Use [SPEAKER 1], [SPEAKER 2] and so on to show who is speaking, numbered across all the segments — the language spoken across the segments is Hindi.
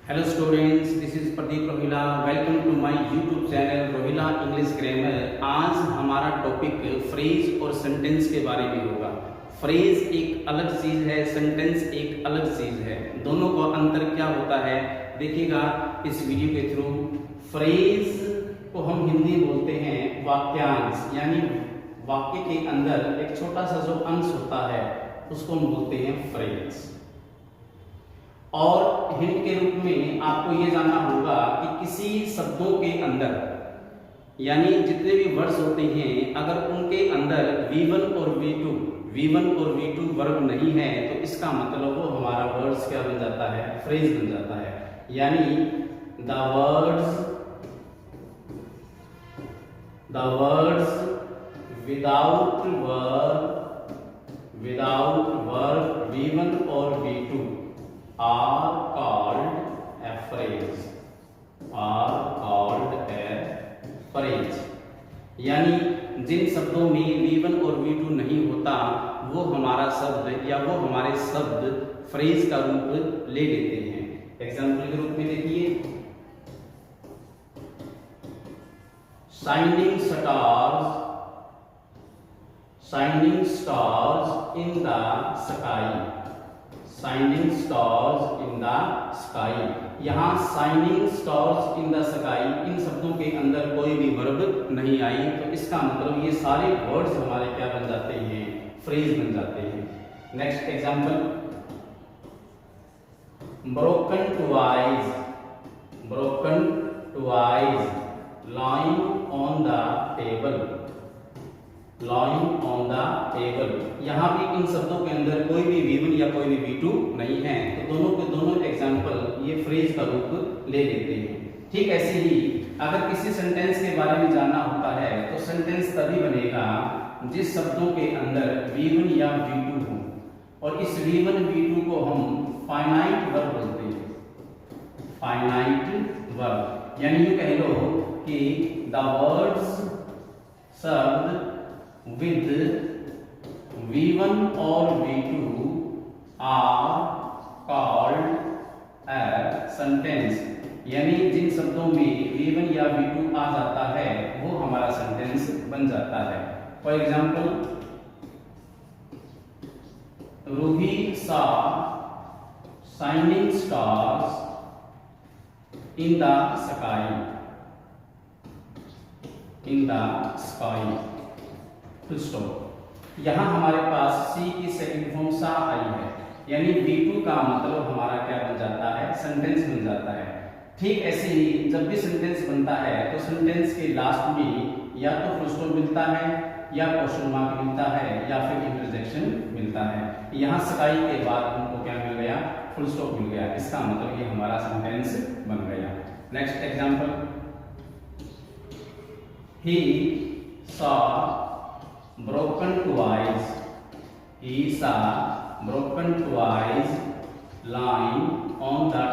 [SPEAKER 1] Hello students, this is Pradeep Rohila. Welcome to my YouTube channel Rohila English Grammar. आज हमारा टॉपिक फ्रेज और सेंटेंस के बारे में होगा। फ्रेज एक अलग चीज है, सेंटेंस एक अलग चीज है। दोनों का अंतर क्या होता है देखिएगा इस वीडियो के थ्रू। फ्रेज को हम हिंदी बोलते हैं वाक्यांश, यानी वाक्य के अंदर एक छोटा सा जो अंश होता है उसको हम बोलते हैं फ्रेज। और हिंट के रूप में आपको ये जानना होगा कि किसी शब्दों के अंदर, यानी जितने भी वर्ड्स होते हैं, अगर उनके अंदर V1 और V2 वर्ब नहीं है तो इसका मतलब वो हमारा वर्ड्स क्या बन जाता है, फ्रेज बन जाता है। यानी the words without verb V1 और V2 are called a phrase, यानी जिन शब्दों में V1 और V2 नहीं होता वो हमारा शब्द या वो हमारे शब्द फ्रेज का रूप ले लेते हैं। एग्जाम्पल के रूप में देखिए, shining stars in the sky. Shining stars in the sky. यहाँ shining stars in the sky, इन शब्दों के अंदर कोई भी वर्ब नहीं आई तो इसका मतलब ये सारे वर्ड्स हमारे क्या बन जाते हैं, फ्रेज बन जाते हैं। Next example, broken twice lying on the table। यहाँ भी इन शब्दों के अंदर कोई भी V1 या कोई भी V2 नहीं है तो दोनों के दोनों एग्जाम्पल ये फ्रेज का रूप ले लेते हैं। ठीक ऐसे ही अगर किसी सेंटेंस के बारे में जानना होता है तो सेंटेंस तभी बनेगा जिस शब्दों के अंदर V1 या V2 हो, और इस V1 V2 को हम फाइनाइट वर्ब बोलते हैं। फाइनाइट वर्ब यानी यूं कह लो कि द वर्ड्स शब्द with V1 और V2 are called a sentence, यानी जिन शब्दों में V1 या V2 आ जाता है वो हमारा सेंटेंस बन जाता है। For example, Ruhi saw shining stars in the sky। To stop. यहाँ हमारे पास सी की सेकंड फॉर्म सा आई है, यानी V2 का मतलब हमारा क्या बन जाता है, सेंटेंस बन जाता है। ठीक ऐसे ही जब भी सेंटेंस बनता है तो सेंटेंस के लास्ट में या तो फुल स्टॉप मिलता है या क्वेश्चन मार्क मिलता है या फिर इंटरजेक्शन मिलता है। यहाँ स्काई के बाद हमको क्या मिल गया, फुल स्टॉप मिल गया। इसका मतलब ये हमारा सेंटेंस बन गया। Next example, he saw broken twice lying on the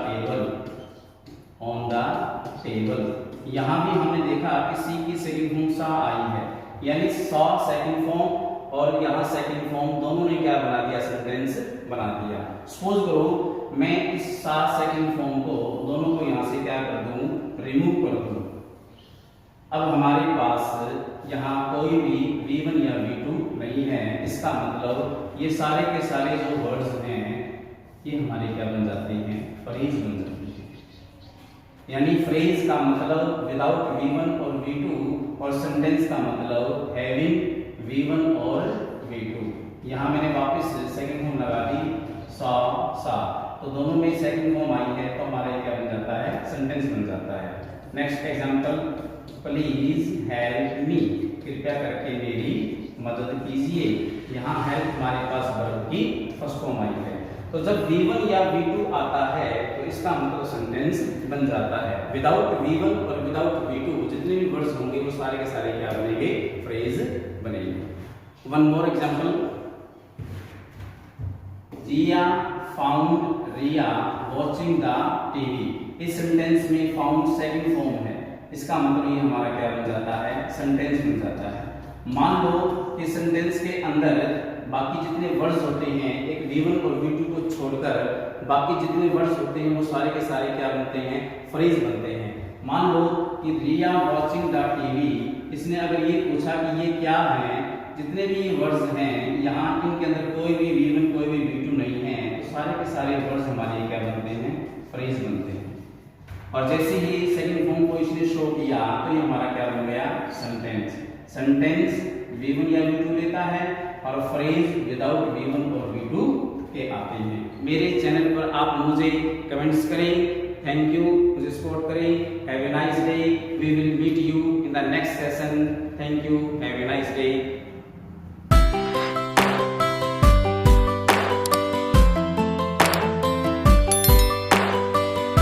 [SPEAKER 1] table। यहाँ भी हमने देखा कि सी की सेकंड फॉर्म सा आई है, यानी सॉ सेकंड फॉर्म और यहाँ सेकंड फॉर्म दोनों ने क्या बना दिया, सेंटेंस बना दिया। सपोज करो मैं इस सा सेकंड फॉर्म को दोनों को यहाँ से क्या कर दूं, रिमूव कर दूं। अब हमारे पास यहाँ कोई भी V1 या V2 नहीं है। इसका मतलब ये सारे के सारे जो वर्ड्स हैं ये हमारे क्या बन जाते हैं, फ्रेज बन जाते हैं। यानी फ्रेज का मतलब विदाउट V1 और V2 और सेंटेंस का मतलब हैविंग V1 और V2। यहाँ मैंने वापस सेकंड फॉर्म लगा दी सा, तो दोनों में सेकंड फॉर्म आई है तो हमारा क्या बन जाता है, सेंटेंस बन जाता है। Next example, please help me, कृपया करके मेरी मदद कीजिए। यहाँ हेल्प हमारे पास वर्ब की फर्स्ट फॉर्म आई है, तो जब V1 या V2 आता है तो इसका मतलब सेंटेंस बन जाता है। विदाउट V1 और विदाउट V2 जितने भी वर्ड्स होंगे वो सारे के सारे क्या बनेंगे, फ्रेज बनेंगे। One more example, Jiya found Riya watching the TV. इस सेंटेंस में फाउंड सेकंड फॉर्म है, इसका मतलब ये हमारा क्या बन जाता है, सेंटेंस बन जाता है। मान लो कि सेंटेंस के अंदर बाकी जितने वर्ड्स होते हैं, एक V1 और V2 को छोड़कर बाकी जितने वर्ड्स होते हैं वो सारे के सारे क्या बनते हैं, फ्रेज बनते हैं। मान लो कि रिया वॉचिंग द टीवी, इसने अगर ये पूछा कि ये क्या है, जितने भी वर्ड्स हैं यहाँ इनके अंदर कोई भी V1 कोई भी V2 नहीं है, तो सारे के सारे वर्ड्स हमारे क्या बनते हैं, फ्रेज बनते हैं। और जैसे ही सेकंड फॉर्म को इसने शो किया तो ये हमारा क्या बन गया, सेंटेंस। सेंटेंस V1 या V2 लेता है और फ्रेज विदाउट V1 और V2 के आते हैं। मेरे चैनल पर आप मुझे कमेंट्स करें, थैंक यू, मुझे सपोर्ट करें। Have a nice day, we will meet you in the next session. Thank you, have a nice day.